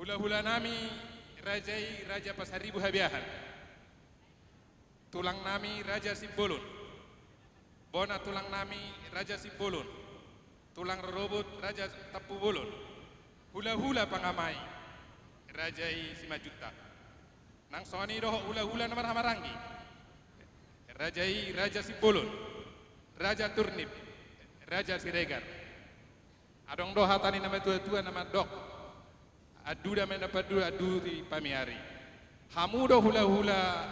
Hula-hula nami rajai Raja Pasaribu Habiahan. Tulang nami Raja Sibolon. Bona tulang nami Raja Sibolon. Tulang robot Raja Tapu Bolon. Hula-hula pangamai Rajai Simajuta. Nang soni doho hula-hula namar hamarangi. Rajai Raja Sibolon. Raja Turnip. Raja Siregar. Adong doha tani nama tua-tua nama dok. Adu da mena padu adu di pamiari. Hamudo hula-hula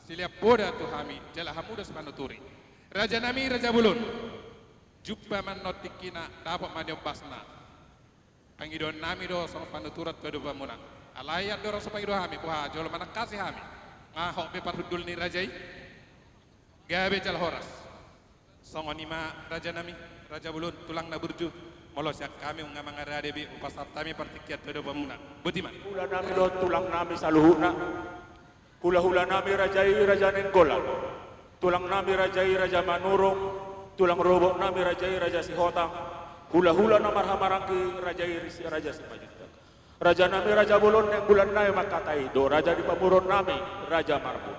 siliap boda tu hami jala hamudo semanuturi. Raja nami Raja Bulun. Jubba man notikina dapat manyo basna. Pangidon nami do sama panuturat kedu pamuna. Alayat do rasa pangido hami puha jolo manak kasih hami. Ngahok be parhudul ni rajai. Gabe jal horas. Songonima Raja nami Raja Bulun tulang na burju. Molos yang kami mengamang arade bi upasar kami partikiat kedu pamuna. Butiman. Hula nami do tulang nami saluhuna. Hula-hula nami Rajai Raja Nenggolan. Tulang nami Rajai Raja Manurung. Tulang robok nami Rajai Raja Sihotang. Hula-hula namar hamarangki Rajai Raja Simajuta. Raja nami Raja Bulun yang bulan nami makatai do Raja di Pamuron nami Raja Marbu.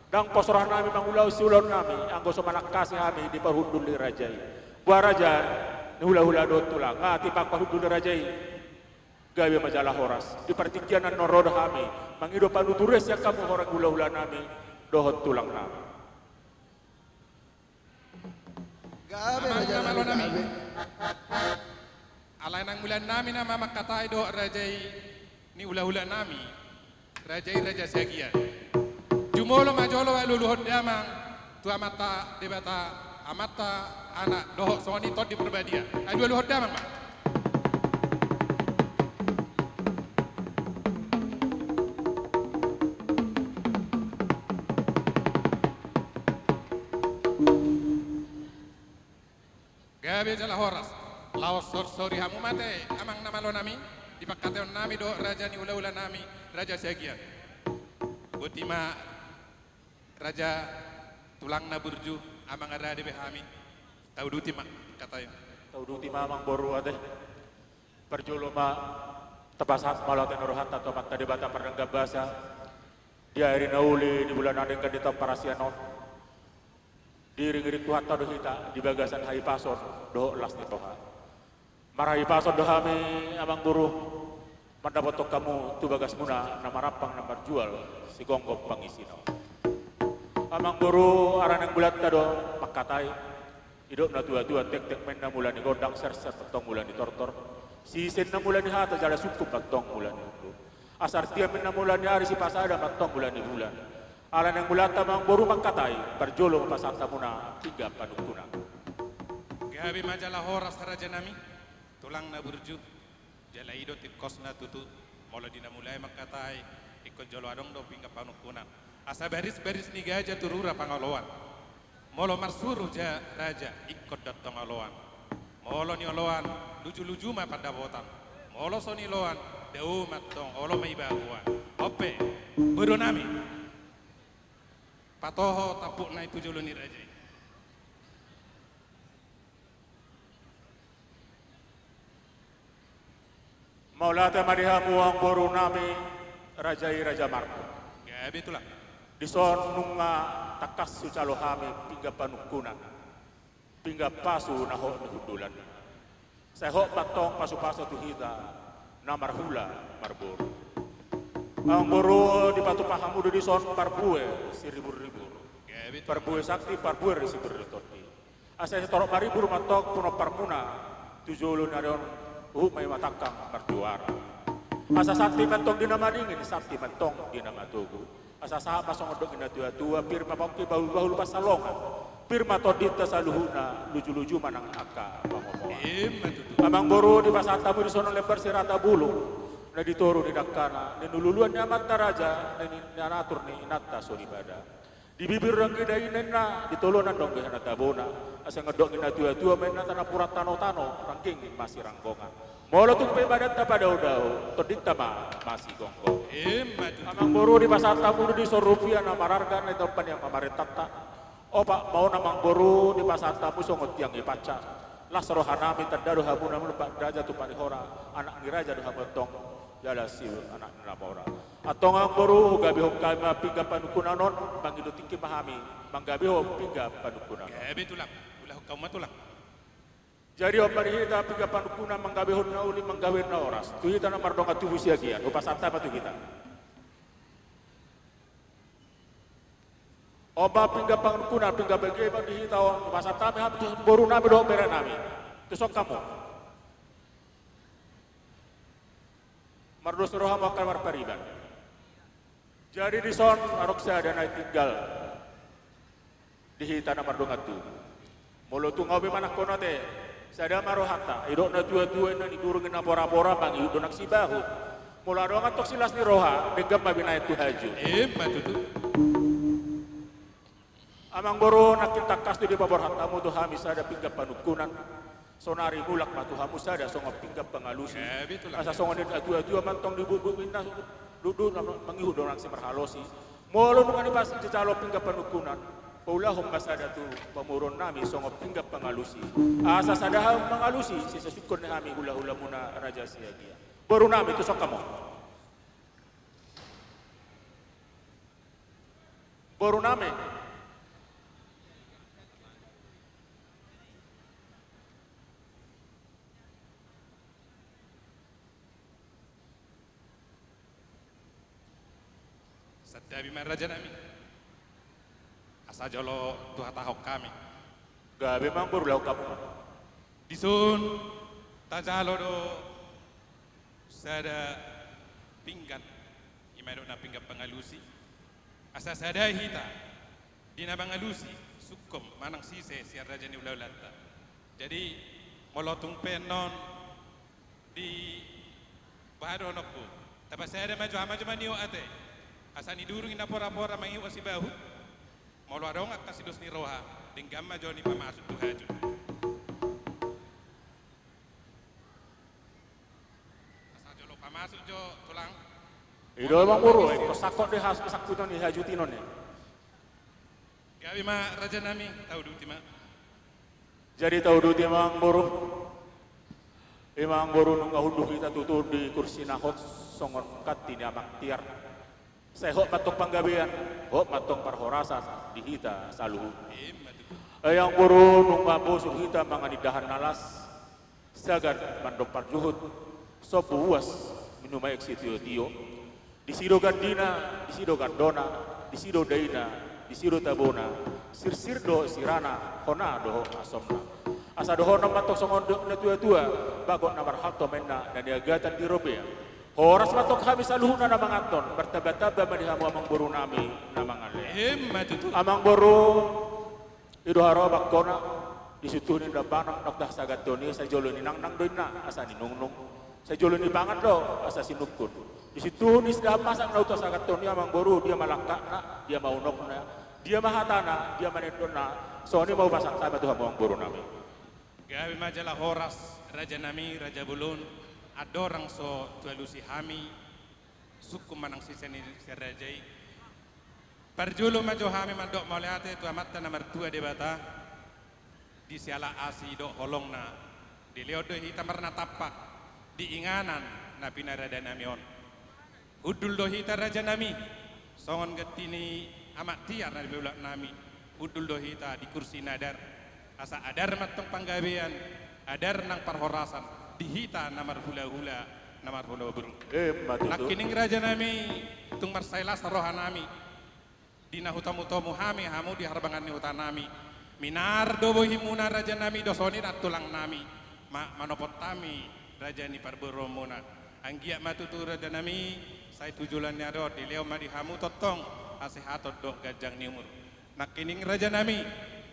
Dang posorah nami mangulau siulon nami anggo somanak kasih kami di parhundul di Rajai. Buah Raja hula-hula do tulang tipak parhundul di Rajai. Gawe majalah horas di partikianan noroda kami mangido panutures yang kamu orang hula-hula nami dohot tulang nami. Gabe majalah nami. Alay nang bulan nami nama makatai do rajai ni hula-hula nami rajai Raja Sagian. Jumolo majolo luluhot damang tu amata debata amata anak dohok soni tot di perbadia. Adu luluhot damang mak. Gabe jala horas. Laos sori hamu mate amang nama lo nami dipakateon nami do raja ni ula-ula nami Raja Sagian. Butima Raja tulang na burju amang arade behami. Tahu duti mak katanya. Tahu duti mamang boru ade. Perjolo ma tebasat malaten rohat atau mata debata pernenggap basa. Dia hari nauli di bulan adeng kan di parasianon. Diri-diri Tuhan tado hita di bagasan hai pasor do las ni toha. Marahi pasor do hami amang buruh mendapat kamu tu bagas muna nama rapang nama jual si gonggok pangisino. Amang buruh aran yang bulat tado makatai hidup na tua-tua tek-tek men na mulani godang ser-ser petong mulani tortor. Si sen na mulani hata jala sukup petong mulani uku. Asar tiap men na mulani hari si pasada petong mulani bulan. Alan yang mulata mang boru mangkatai berjolo pasata muna 3 panukuna. Gabi majalah horas Raja nami tulang na burju jala ido tip kosna tutu molo dina mulai mangkatai ikut jolo adong do pingga panukuna. Asa baris-baris ni gaja turura pangaloan. Molo marsuru ja raja ikut datang aloan. Molo ni oloan luju-luju ma pada botan. Molo soni loan deu matong olo mai baguan. Ope beronami. Patoho tapuk na itu jolo ni raja. Maulata marihamu ang boru nami Rajai Raja Marco. Gabi itulah. Dison nunga takas sucalo hami pingga panukuna. Pingga pasu naho hudulan. Saya hok patong pasu-pasu tuhita namar hula marbur. Ang boru di patu pahamu di son parbue si ribur-ribur. Parbue sakti parbue si bertoti. Asa setorok maribur matok puno parmuna tujulun adon may matakang marjuara. Asa sakti mentong dinamaningin sakti mentong dinamatugu. Asa saha masong odok ina tua-tua pirma pangki bahul-bahul pasalongan. Pirma todita saluhuna luju-luju manang aka pangomoan. Amang boru di pasatamu di sono lebar sirata bulu. Na ditoro di dakana, ni nululuan ni amat raja, ni nanatur ni inatta solibada. Di bibir rang kidainen na, ditolonan dong kehana tabona. Asa ngedok ina tua-tua main na tanah purat tano-tano, rangking masih ranggongan. Molo tung pe badat ta padau-dau, todita ma masih gonggong. Amang boru di pasar tamu di sorupia na mararga na tempat yang kemarin tata. Opak mau namang boru di pasar tamu songot yang ipaca. Lasro hanami tadaro hamuna mulpak raja tu panihora anak ni raja doha betong jala sil anak ni namora. Atong ang boru gabi hokay mapiga panukunanon mangido tingki mahami manggabi piga panukunan. Gabi tulang, ulah kau matulang. Jadi oparihita piga panukunan manggabi honna uli manggabi na oras. Tuhita na mardonga tubuh siagian upasata patu kita. Oba pingga pangkuna pingga bagi bagi tahu masa kami habis boru nami do beren nami tusok kamu mardos roha makan marpariban jadi di son arok saya dan tinggal di hitana mardonga tu mulu tu ngawi mana kono te sada marohata idok na tua na ni gurungin na pora-pora bang idok nak sibahu mula doang tok silas ni roha degam mabinay tu haju Matutu. Amang boro nakita kasto di babor hatamu tu hamis ada pinggap panukunan sonari mulak matu hamus ada songo pinggap pengalusi asa songo ni atu mantong di bubu minna dudu mangihu dorang si berhalosi molo nungani pas calo pinggap panukunan paulahum masada tu pamurun nami songo pinggap pengalusi asa sadaham mengalusi si sesukun ni hami hula-hula muna raja siagia baru nami tu sok kamu baru nami Sadabi raja nami. Asa jolo tuha tahok kami. gabe mang baru lau kamu Disun tajalo do sada pinggan imado na pinggan pangalusi. Asa sada hita dina pangalusi sukum manang sise si raja ni ulaulat. Jadi molotung penon di baro nokku. Tapi saya ada maju maniu ate. Asani durung ina pora-pora mangiu asibahu. Molo adong at kasidus ni roha dinggam majo ni pamasud tu haju. Asa jolo pamasud jo tulang. Ido bang buru kosakot deh has kesakutan ni haju tinon ni. Gabi ma raja nami tahu duti ma. Jadi tahu duti mang buru. Imang buru nunggu hunduh kita tutur di kursi nahot songon kati ni amang tiar. Saya hok matok panggabean, hok matok parhorasan di hita saluhu. Ayang buru nunggu bosu hita manganidahan nalas. Sagan mandok parjuhut. Sopu uas minumay eksitio tio. Di sido gandina, di sido gandona, di sido daina, di sido tabona. Sirsirdo sirana, hona doho asomna. Asa doho namatok songon na tua-tua, bagot namar halto menna dan diagatan di robea. Horas matok habis aluhuna namang anton, bertaba-taba madihamu amang buru nami namang ale. Matutu. Amang buru ido harobak kona disitu ni dabanang nokdah sagatoni sa jolo ni nang doin na asa ni nungnung. Sa jolo ni bangat do asa sinukun. Disitu ni sudah masang na utos sagatoni amang buru dia malangka na, dia maunok na, dia mahatana, dia manendon na. So ni mau pasang tama tu amang buru nami. Gabi majalah horas raja nami raja bulun. Adorang so tualusi hami suku manang siseni serajai parjulu majo hami mandok mauliate tu amatta nomor 2 debata di siala asi do holongna di leodo hita marna tapak di inganan na pinarada namion udul do hita raja nami songon getini amat tiar na beulak nami udul do hita di kursi nadar asa adar matong panggabean adar nang parhorasan dihita namar hula-hula namar hula burung nakining raja nami tung marsailas roha nami dina hutamu-tamu hami hamu di harbangan ni hutan nami minar do bohimuna raja nami dosoni tulang nami manopot tami raja ni parboromona anggia matutu raja nami saya tujulannya do di leo madi hamu totong asehatot do gajang ni umur nakining raja nami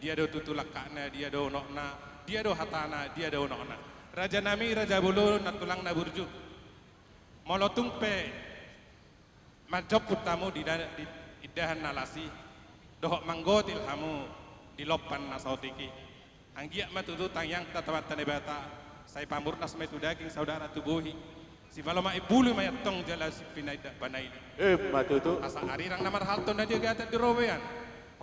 dia do tutulakana dia do nokna dia do hatana dia do nokna Raja nami raja bulu natulang na burju. Molotung pe majop putamu di idahan nalasi. Dohok manggotil hamu di lopan nasautiki. Anggiak matutu tangyang tatamat tanebata. Saya pamurnas metu daging saudara tubuhi. Si baloma ibulu mayatong jala si pinaidak banaili. Matutu. Asa arirang namar halton na dia gata di rowean.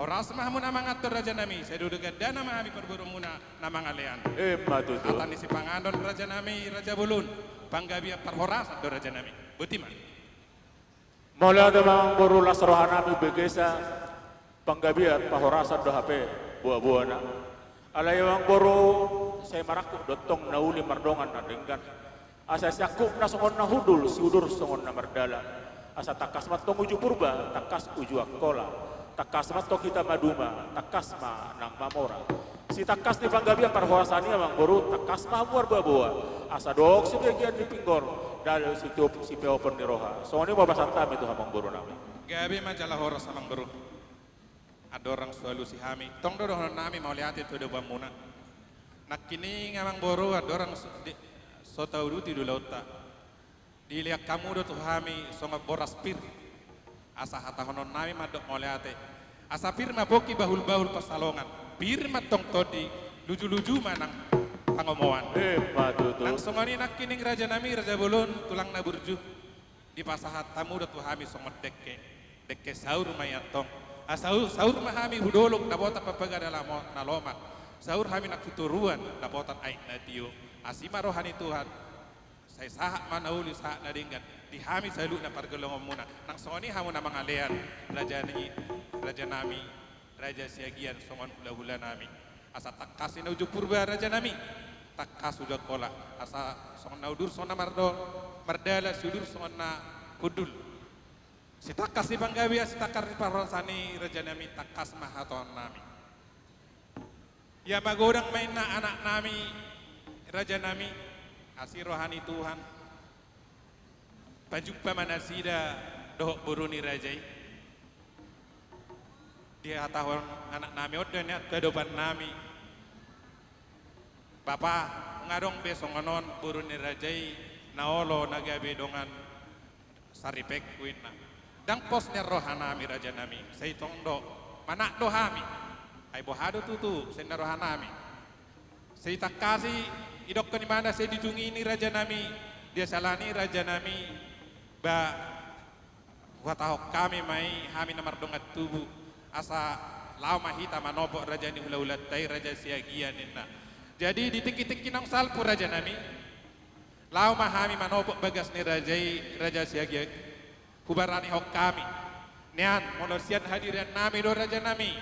Oras mah mun amang atur raja nami, saya duduk dana mah ami perburu muna namang alean. Matutu. Atan isi pangandon raja nami, raja bulun, panggabia perhoras do raja nami. Butima. Mula ada mang boru lasrohan nami begesa panggabiat pahorasan do HP buah-buah na. Alay mang boru saya maraku dotong nauli mardongan na denggan. Asa sakuk na songon na hudul si udur songon na mardala. Asa takas matong uju purba, takas uju akola. Takas mato kita maduma, takas ma nang mamora. Si takas ni panggabian parhoasani mang boru takas ma buar buah-buah. Asa dok si bagian di pinggor dal si peopen ni roha. Soalnya mau basantam itu hamang boru nami. Gabi majalah horas amang boru. Ada orang selalu si hami. Tong do nami mau lihat itu do bamuna. Nak kini ngamang boru ada orang so tau duti do lauta. Dilihat kamu do tu hami songa boras pir. Asa hata honon nami madok mau lihat. Asa firma boki bahul-bahul pasalongan. Firma tong todi luju-luju manang pangomoan. Matutu. Nang songoni nak kining raja nami raja bulun tulang naburju di pasahat tamu datu hami songot dekke saur mayatong. Saur mahami hudolok nabota papaga dalam nalomak. Saur hami nak fituruan nabotan aik nadio. Asima rohani Tuhan. Saya sahak manauli sahak nadinggan. Di hami salu na pargelongom muna. Nang songoni hamu namang alean raja nami, raja siagian songon hula-hula nami. Asa takas na ujuk purba raja nami. Takas udah kola. Asa songon naudur sona mardala sudur sona hudul. Si takas di panggabia, si takar di parosani raja nami takas mahaton nami. Ya magodang main na anak nami, raja nami, asih rohani Tuhan. Pajumpa manasida dohok buruni rajai. Dia tahun anak nami odenya kedopan nami. Bapak ngadong besonganon buruni rajai naolo nagabe dongan saripek kuina. Dang posnya rohanami raja nami. Saya tongdo manak dohami. Ay bohado tutu senda rohanami. Saya tak kasih idok ke mana saya dijungi ini raja nami. Dia salani raja nami. Ba watahok kami mai hami namar dongat tubuh asa lama hita manopok raja ni hula-hula tai raja siagian inna. Jadi ditik-tik kinong salpu raja nami lama hami manopok bagas ni raja siagian kubarani hok kami nian monosian hadiran nami do raja nami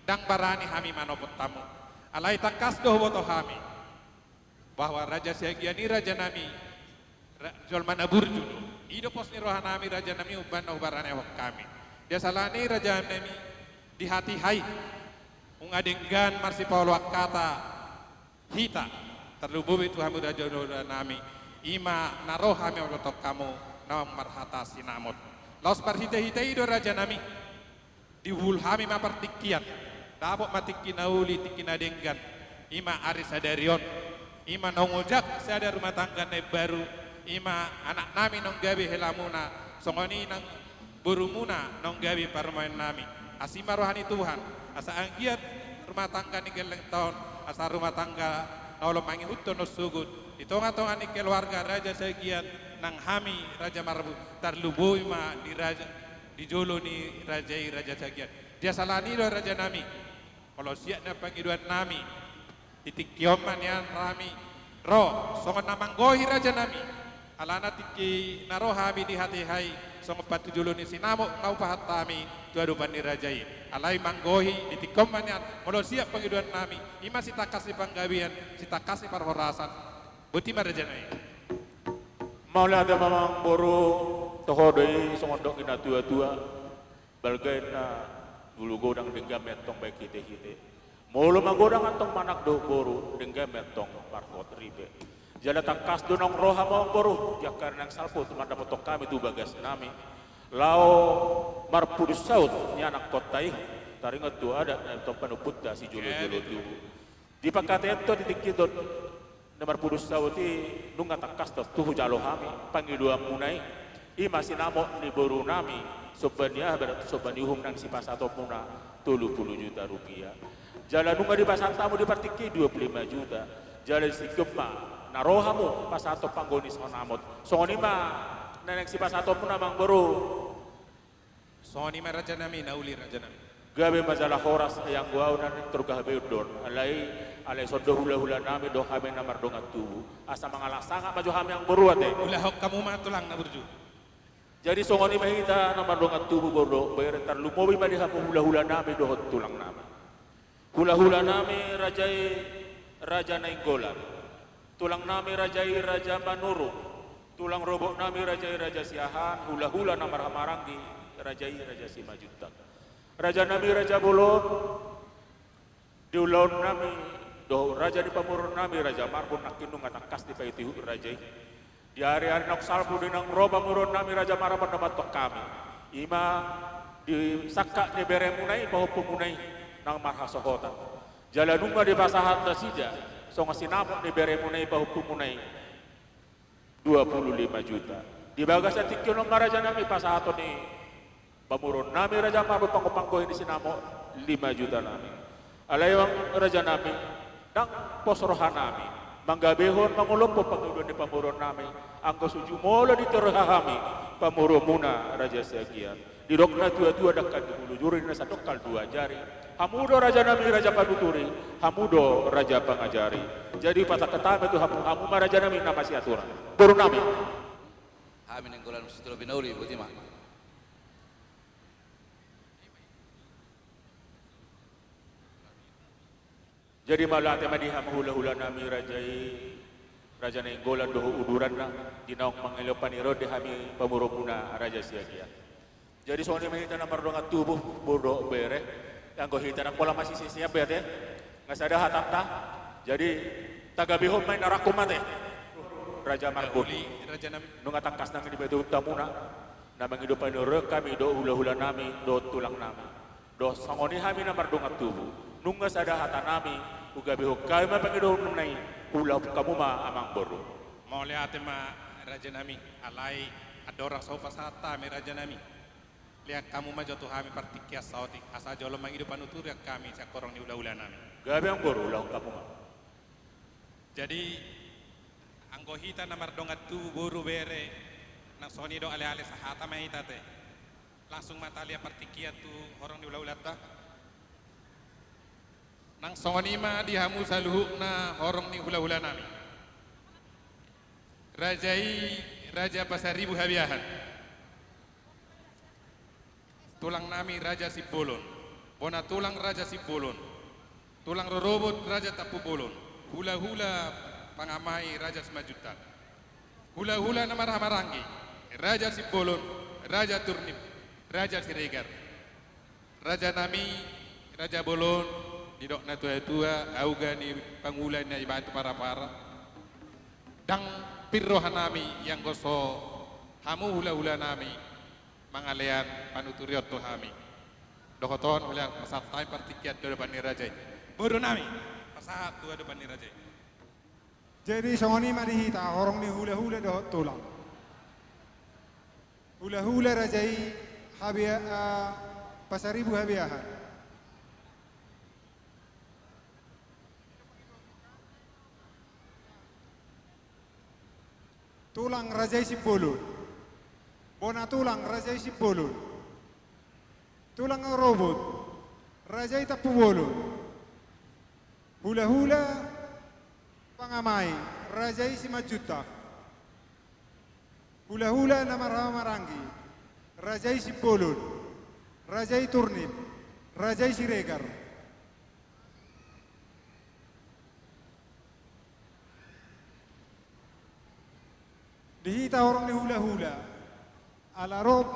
dang barani hami manopok tamu alai takas doh boto hami bahwa raja siagian ni raja nami jolman aburju ido pos ni rohanami raja nami uban na ubarane hok kami. Dia salani raja nami di hati hai. Ungadenggan marsi Paulo kata hita terlubuh itu hamu raja nami. Ima narohami otok kamu nawam marhata sinamot. Laos parhita-hita ido raja nami. Diwulhami mapartikian. Dabok matiki nauli tiki nadenggan. Ima arisadarion. Ima nongojak sada rumah tangga baru. Ima anak nami nong gabi helamuna songoni nang burumuna nong gabi parmain nami asima rohani Tuhan asa anggiat rumah tangga ni geleng tahun asa rumah tangga naulo mangi hutto no sugut itonga-tonga ni keluarga raja segian nang hami raja marbu tarlubui ma di raja di jolo ni raja segian dia salani do raja nami kalau siap na pangiduan nami titikyoman yan rami ro songon namanggohi raja nami alana tiki narohami di hati hai songo patu julu ni sinamo ngau pahatami tuadupan ni rajai alai manggohi ditikom manyan molo siap pengiduan nami ima sita kasih panggabian sita kasih parhorasan buti marajanai Maula ada mamang boru tohodoi songo dok ina tua-tua balgai na dulu godang denggam metong baik hite-hite mulu magodang antong manak do boru denggam metong parhot ribe jala takas donong roha mau boruh jakar nang salpo teman dapat kami tu bagas nami lao marpudus saut ni anak kotai taringat tu ada untuk penuputda si jolo-jolo tu di pakate itu ditikidot nomor pudus saut nunga takas tu jalo kami panggil dua munai ima sinamo ni boru nami sobania berarti sobaniuhum nang si pasato muna 30 juta rupiah jala nunga di pasantamu di partiki 25 juta jala si kema narohamu pasato panggoni sonamot soni ma nenek si pasato pun namang boru soni ma raja nami nauli raja nami gabe masalah horas yang gua unan tergabe udon alai sodo hula nami do hame namar dongat tubu asa mangala sangat maju hame yang beruat Ulah hok kamu mah tulang na burju. jadi songoni mahita namar dongat tubu bordo bayar terlumobi madi hamu hula nami do tulang nami hula nami raja Nainggolan tulang nami raja Manurung tulang robok nami raja Siahan hula namar Hamaranggi raja Simajutak raja nami raja Bolon diulon nami do raja di Pamurun nami raja Marbun nakinung atakas di paiti raja di hari-hari nak salpu di nang roba murun nami raja Marapan namatok kami ima di sakka di beremunai bahu pemunai nang marhasohota jalanunga di pasahat dasija songa sinapok di beremunai bahu pemunai 25 juta di bagas atikyo nang raja nami pasahato ni Pamurun nami raja Marbun pangko-pangko ini sinamo 5 juta nami alayang raja nami dang posrohan nami manggabehon mangulompo pangudon di Pamurun nami angko suju mola di terhahami Pamurun muna raja Siagian di dokna tua dekat di hulu juri nasa dokal 2 jari hamudo raja nami raja Paduturi hamudo raja Pangajari jadi patah ketama itu hamu raja nami nama siatura Purun nami Kami Nainggolan Sutro Binauri Butima. jadi malah tema diha hula nami raja Nainggolan doho uduran na dinaong mangilopan iro dihami pamurumuna raja Siagia jadi soalnya mahita na mardongat tubuh bodo bere yang hita na pola masih siap ya nggak sadar hatapta jadi tagabihom main narakumat raja Marbun Raja nami nung atakas nang di batu tamuna na mangidopan iro kami do hula nami do tulang nami do sangoni hami na mardongat tubuh nung nggak sadar hata nami ugabiho kami mapangidom nai hula kamu ma amang boru mau lihat ma raja nami alai adora sofa sata mi raja nami lihat kamu mah jatuh kami partikia sauti asa jolo mangido panutur ya kami sakorong ni ula nami gabi ang boru ulah kamu ma jadi anggohita namar dongat tu boru bere na soni do ale sahata mahita te langsung mata lihat partikia tu orang ni ula ta nang soni ma dihamu saluhuk na horong ni hula nami raja Pasaribu Habiahan tulang nami raja Sibolon bona tulang raja Sibolon tulang rorobot raja Tapu Bolon hula pangamai raja Simajutak hula nama Hamarangi raja Sibolon raja Turnip raja Siregar raja nami raja Bolon di dokna tua auga ni pangulan na ibantu para dang pirrohan nami yang goso hamu hula nami mangalean panuturiot to hami dokoton oleh pasatay partikiat do depan ni raja bodo nami pasahat tua depan ni raja jadi songoni marihita orang ni hula do tulang hula rajai habia Pasaribu Habiahan tulang raja Sibolon bona tulang raja Sibolon tulang robot raja Tapu Bolon hula pangamai raja Simajutak hula nama Hamarangi raja Sibolon raja Turnip raja Siregar dihita orang ni hula ala rob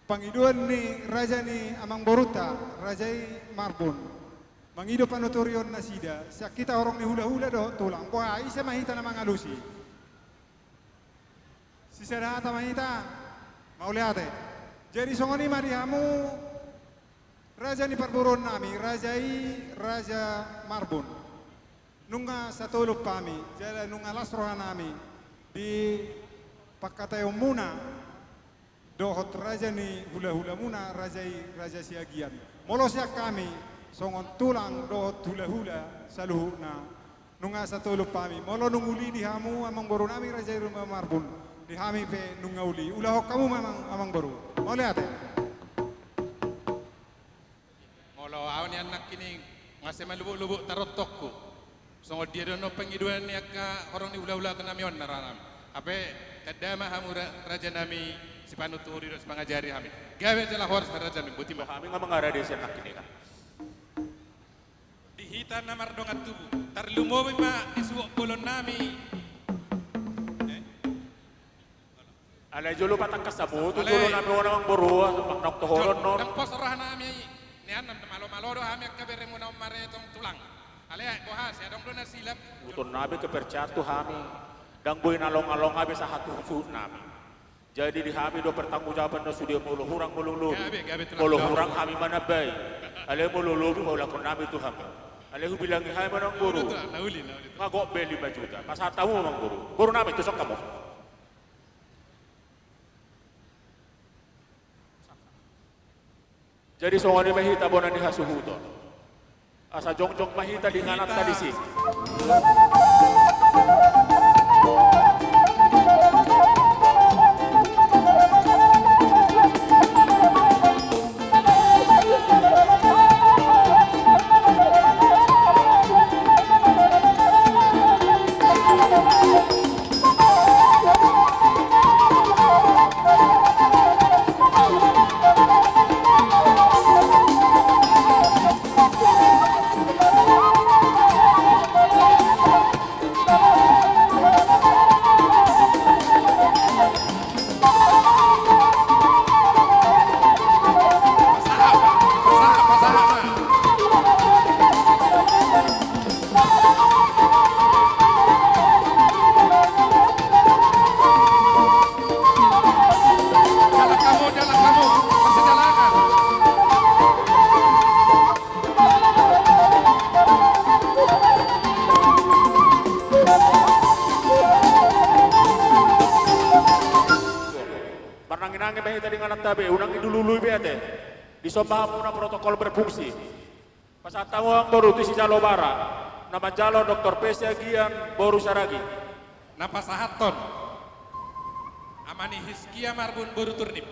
pangiduan ni raja ni Amang Boruta raja Marbun mangido panutorion na sida sakita orang ni hula do tulang wah isa mahita na mga alusi sisarata mahita mauliate jadi songoni mariamu raja ni parburon nami raja Marbun nunga satulog kami, jala nunga lasrohan nami di pakatayo muna dohot raja ni hula muna raja Siagian. Molo siya kami songon tulang dohot hula saluhu na nunga satulog kami. Molo nunguli di hamu amang boru nami raja Marbun di hami pe nunga uli. Ulahok kamu amang boru. Mole ate. Ngasih malubuk-lubuk tarot toko. Songo dia dono pengiduan ni akka orang ni ula-ula kena mion naranam. Ape kadama hamu raja nami si panuturi dos pangajari kami. Gawe jelah horse raja nami buti mah. Kami ngomong ada di sana kini kan. Dihitan namar dongat tubuh. Tarlumobi ma isuok bolon nami. Alay jolo patang kasabu, tu Alay. jolo nami orang borua, maknak tohoron non. Nang posrah nami ni anam malo-malo do kami kabere mo na umare tong tulang. Ale bohas ya dong do na silap. Utun nabi kepercatu kami, dan boy nalong-along habis satu suut nami. Jadi di kami do pertanggungjawaban do sudah mulu hurang mulu Gabe tulang. mulu hurang kami mana bay. Ale mulu lubi mau lakon nami tu kami. Ale hu bilang hai manang guru. Nauli. Ngagok beli 5 juta. Pas tamu mang guru. Guru nami tusok kamu. Jadi songone mahita bonan di hasuhuto. Asa jongjong mahita di nganak tadi sih. Jalan kamu, persejalanan. Parnangin-angin mahita di nganak tabi, unang idululuy biate. Di sombah muna protokol berfungsi. Pas tamu ang boru ti si Jalo Bara, nama Jalo Dr. Pesia Gian Boru Saragi. Napasahaton. Amani Hiskia Marbun Boru Turnip.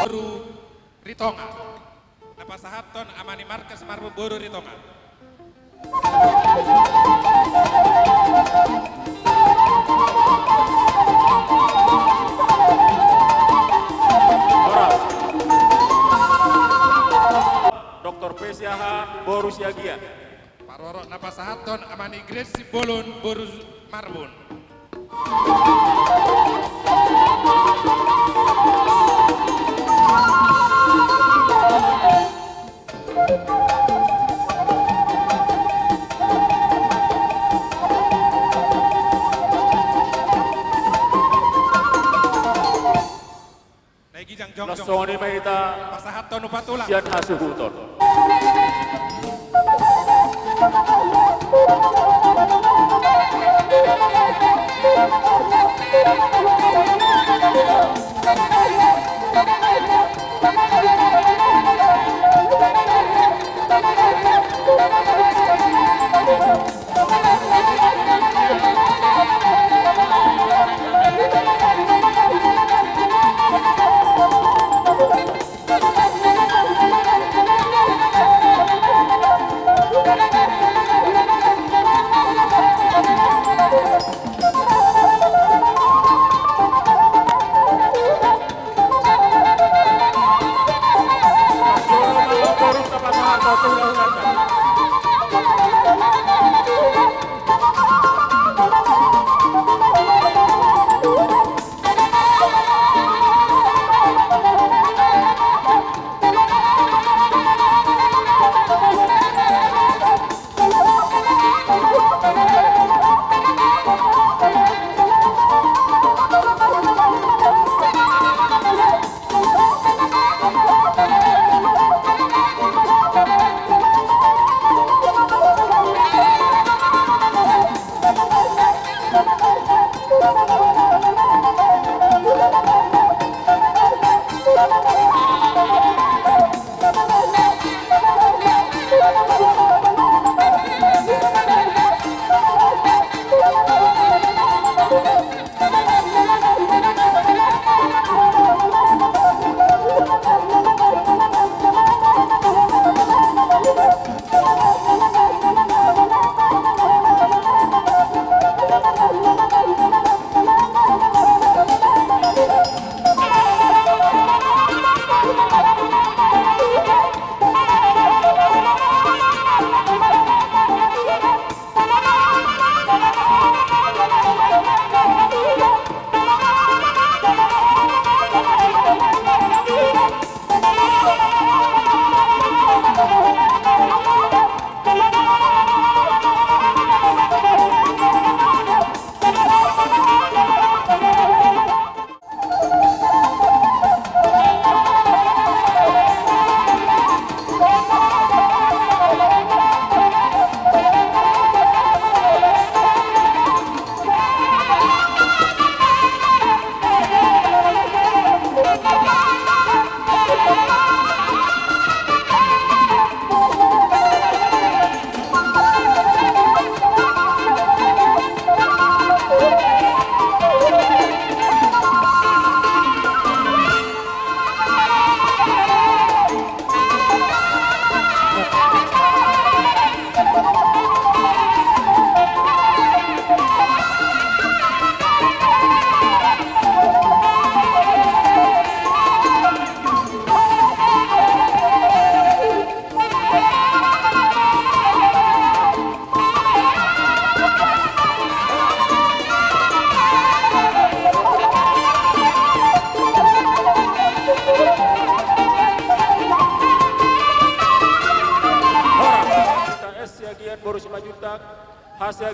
Boru Ritonga. Napasahaton Amani Markas Marbun Boru Ritonga. Ora. Dr. Pesiahan Boru Siagian. Paroro napasahaton Amani Gresi Bolon Boru Marbun. Naigi jang jong jong. Nasoni mahita Pasahaton upatulang. sian hasuhuton.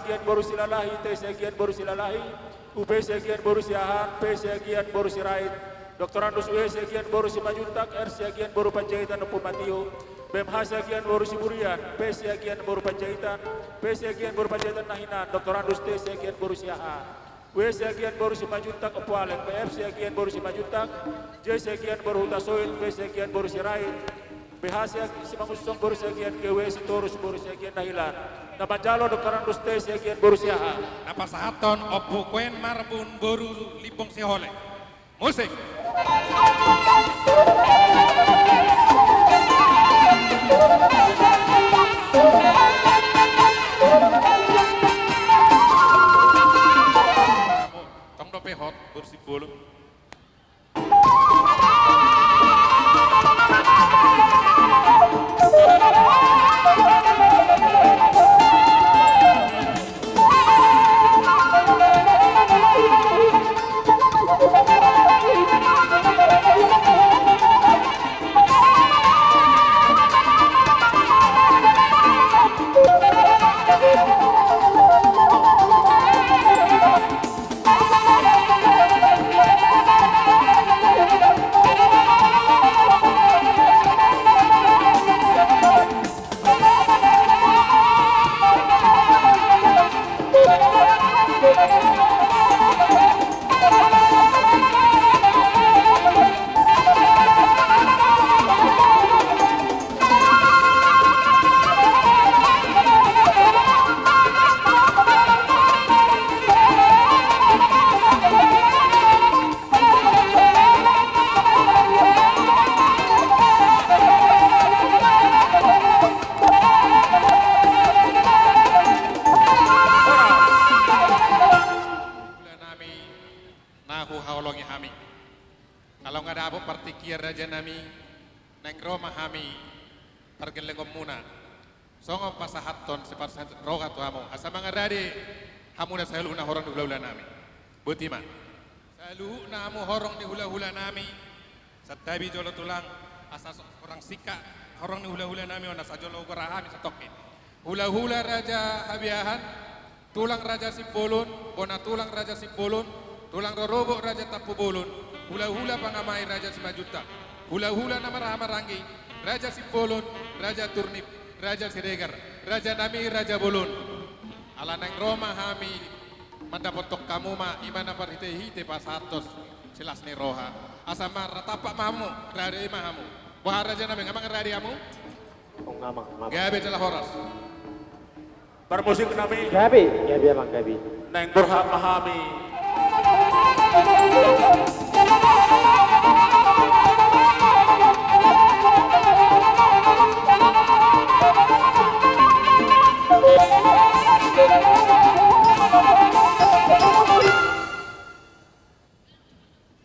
sekian boru silalahi, T sekian boru silalahi, UB sekian boru siahan, P sekian boru sirait, Doktorandus UE sekian boru simajuntak, R sekian boru panjaitan Empu Matio, BMH sekian boru siburian, P sekian boru panjaitan, P sekian boru panjaitan Nahinan, Doktorandus T sekian boru siahan, W sekian boru simajuntak Empu Alek, PF sekian boru simajuntak, J sekian boru hutasoin, P sekian boru sirait, BH sekian simamusong boru sekian, GW sitorus boru sekian Nahilan, Nama jalo Doktorandus T sekian boru siahan. Napa sahaton opo kuen marbun boru lipong sihole. Musik. Tong dope hot bersih bulu. Kalau nggak ada apa partikir raja nami neng Roma hami pergelengom muna songo pasahaton sepat roga tu amo asa mangarade hamuna selalu na horong di hula-hula nami butima selalu na amo horong di hula-hula nami satabi jolo tulang asa orang sika horong di hula-hula nami ona sajolo gorahami satokin hula-hula raja habiahan tulang raja Sipulun bona tulang raja Sipulun tulang rorobo raja Tapubulun hula-hula pangamai raja Simajuta hula-hula nama Rahamarangi raja Sipulun raja Turnip raja Siregar raja Nami raja Bulun ala neng Roma hami mandapotok kamu ma imana parhite-hite pasatos silas ni roha asama ratapak mamu rade mahamu wah raja Nami ngamang rade amu gabe celah horas Bermusik nami Gabi emang Gabi. neng berhak mahami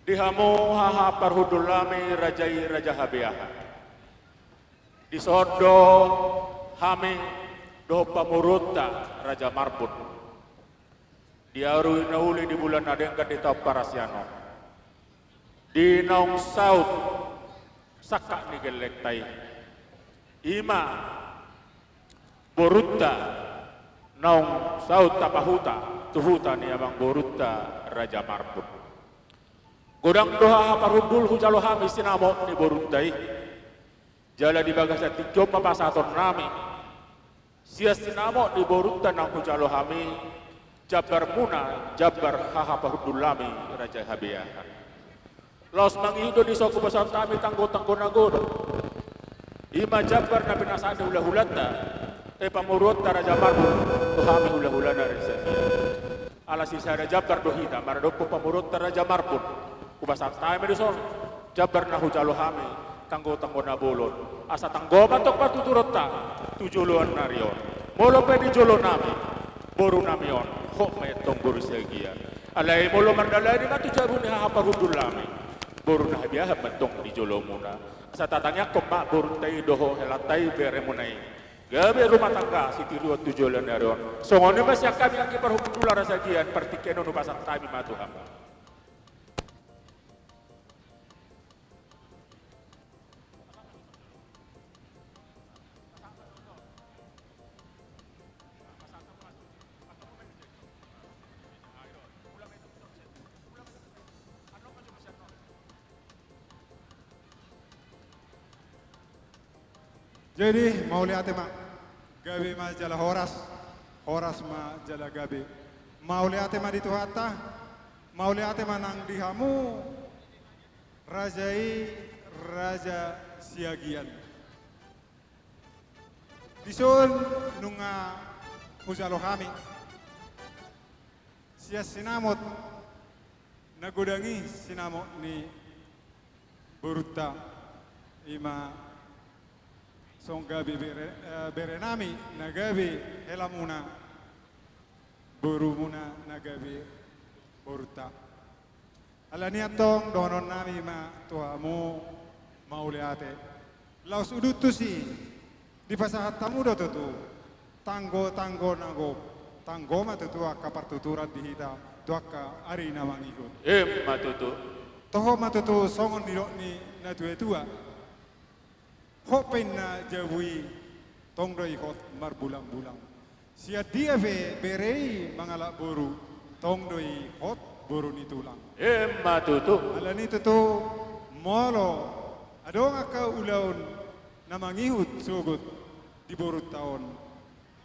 dihamu haha parhudul lami rajai raja habiah disodo hami do pamurutta raja Marbun diarui nauli di bulan adengka di tau parasiano di naung saut sakak ni gelektai ima borutta naung saut tapahuta tuhuta ni abang borutta raja Marbun godang doha parudul hujalo hami sinamo ni boruttai jala di bagasa tijo papasaton nami sia sinamo di borutta nang hujalo hami jabar muna jabar haha parudul lami raja habiah los mangido di soku pasal kami tanggo nagodo ima jabar na pinasada hula-hulata pamurutta raja Marbun tuhami hula-hulana raja ala sisa jabar dohita maradopo pamurutta raja Marbun kubasat kami di sol jabar na hujalo hami tanggo na bolon asa tanggo batok patuturota tujuluan narion molo pedi jolo nami boru namion kok metong boru segia alai molo mandalai di matu jaru ni haha parudul lami boru na habiah metong di jolo muna sa tatanya koma boru tai doho helatai beremunai gabe rumah tangga siti ruot tujulan narion songone mas yang kami lagi parhudul rasa gian partikeno nu pasang kami matu hamba Jadi mau lihat mak, gabe ma jala horas, horas ma jala gabe. Mau lihat ma di Tuhata, mau lihat ma nang dihamu, rajai raja siagian. Dison nunga hujalo kami, sia sinamot nagodangi sinamot ni Boruta ima song gabi berenami nagabi helamuna borumuna nagabi Boruta. Alania tong donon nami ma tuamu mauleate. Laus udutu si di pasahat tamu do tutu tanggo nago tanggo ma tutu akka partuturat dihita tuakka ari nawang ikut. Matutu. Toho matutu songon ni na tua hopen na jawui tongdoi hot marbulang-bulang. Sia dia berei mangalak boru tongdoi hot boru ni tulang. Matutu. Alani tutu molo adong aka ulaun na mangihut sugut di boru taon.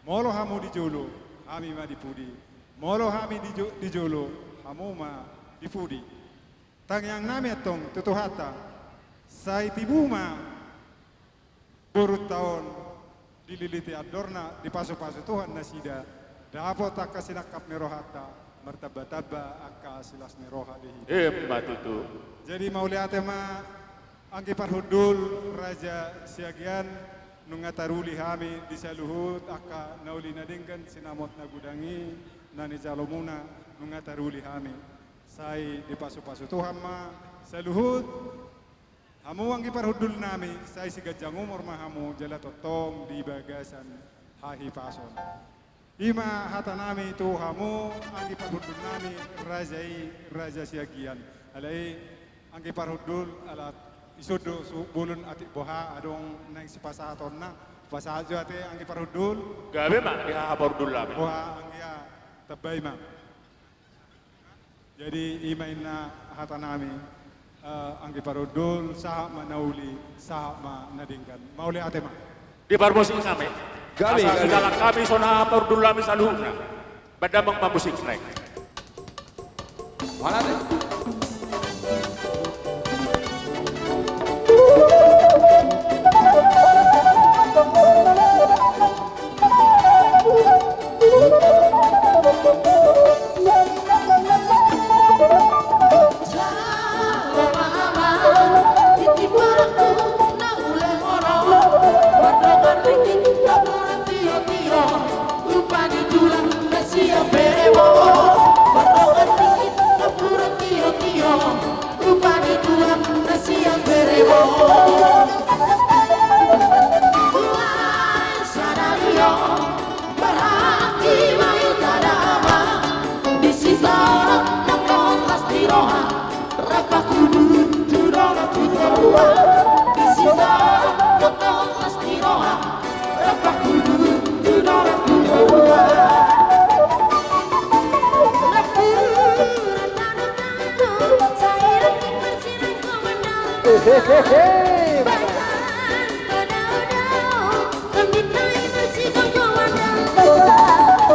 Molo hamu di jolo, hami ma dipudi. Molo hami di jolo, hamu ma dipudi. Tang yang nami atong tutuhata, say tibuma burut tahun dililiti adorna di pasu-pasu Tuhan nasida dapat akka sinakap nerohata martaba-taba akka silas neroha dehi. Matutu. Jadi mau lihat ma angki parhudul raja siagian nungataruli hami di saluhut akka nauli nadingkan sinamot nagudangi nani jalomuna nungataruli hami. Say di pasu-pasu Tuhan ma saluhut hamu ang iparhudul nami say si gajang umur mahamu jala totong di bagasan hahi pason. Ima hata nami itu hamu ang iparhudul nami raja siagian. Alai ang iparhudul alat isudo bulun ati boha adong nang si pasaton na pasajo ate ang iparhudul Gabe mak ihahapardul lami. boha ang iya tabay ma. Jadi imain na hata nami ang iparudul saha manauli saha manadingkan. Mauli ate ma. Di parmusik kami. Gabe, Asa gabe. sudalang kami sona pardul lami saluhna. Badamang mamusik snack. Mana deh?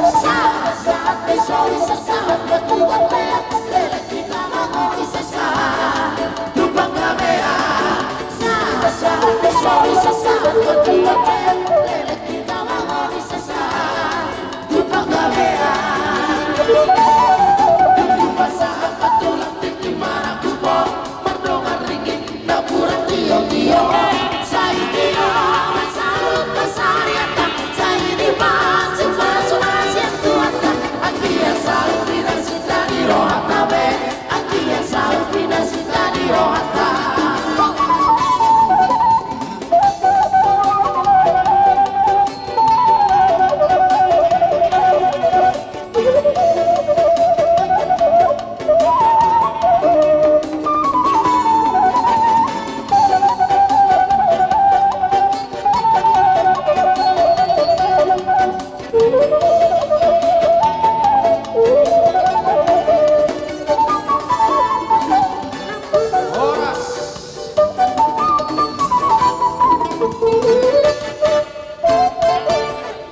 Sa, sa, sa, sa, sa, sa, sa, sa,